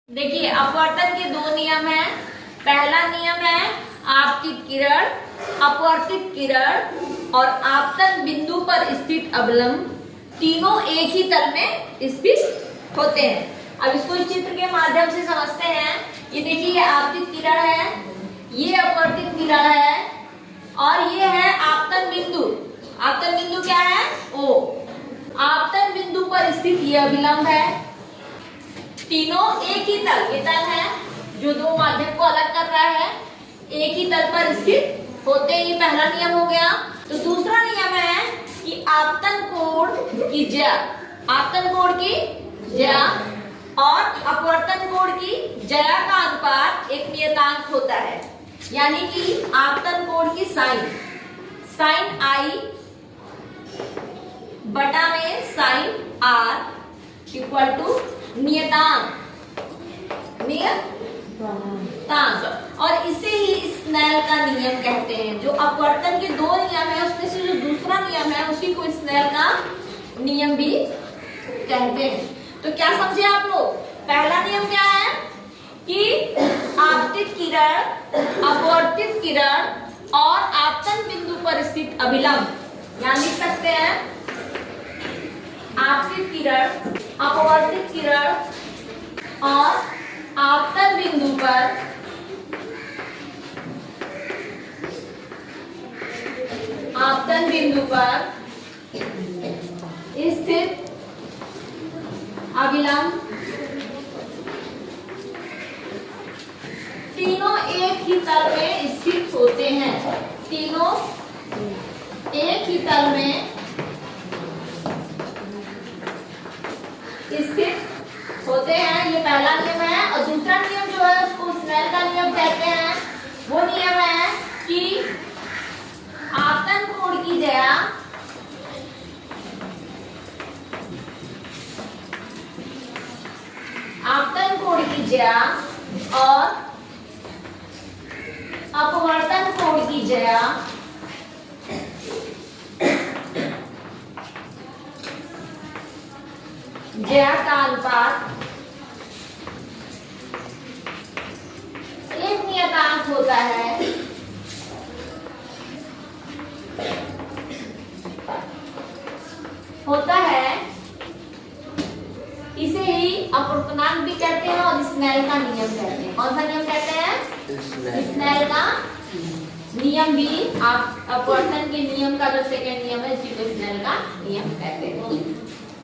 देखिए अपवर्तन के दो नियम हैं। पहला नियम है आपतित किरण, अपवर्तित किरण और आपतन बिंदु पर स्थित अवलंब तीनों एक ही तल में स्थित होते हैं। अब इसको इस चित्र के माध्यम से समझते हैं। ये देखिए ये आपतित किरण है, ये अपवर्तित किरण है और ये है आपतन बिंदु। आपतन बिंदु क्या है? O। आपतन बिंदु पर स्थित ये अभिलंब है। तीनों एक ही तल, ये तल है जो दो माध्यम को अलग कर रहा है, एक ही तल पर स्थित होते हैं। ये पहला नियम हो गया। तो दूसरा नियम है कि आपतन कोण की ज्या, आपतन कोण की ज्या और अपवर्तन कोण की ज्या का अनुपात एक नियतांक होता है। यानी कि आपतन कोण की साइन आई बटा में साइन आर इक्वल टू नियतांक और इसे ही स्नेल का नियम कहते हैं। जो अपवर्तन के दो नियम है उसमें से जो दूसरा नियम है उसी को स्नेल का नियम भी कहते हैं। तो क्या समझे आप लोग? पहला नियम क्या है कि आपतित किरण, अपवर्तित किरण और आपतन बिंदु पर स्थित अभिलंब, यहां लिख सकते हैं आपतित किरण, अपवर्तित किरण और आपतन बिंदु पर स्थित अभिलंब तीनों एक ही तल में स्थित होते हैं। तीनों एक ही तल में स्थित होते हैं। ये पहला नियम है। और दूसरा नियम जो है उसको स्नेल का नियम कहते हैं। वो नियम है कि आपतन कोण की ज्या और अपवर्तन कोण की ज्या का अनुपात एक नियतांक होता है। इसे ही अपवर्तनांक भी कहते हैं और स्नेल का नियम कहते हैं। कौन सा नियम कहते हैं? स्नेल का नियम भी। आप अपवर्तन के नियम का जो सेकंड नियम है इसी को स्नेल का नियम कहते हैं।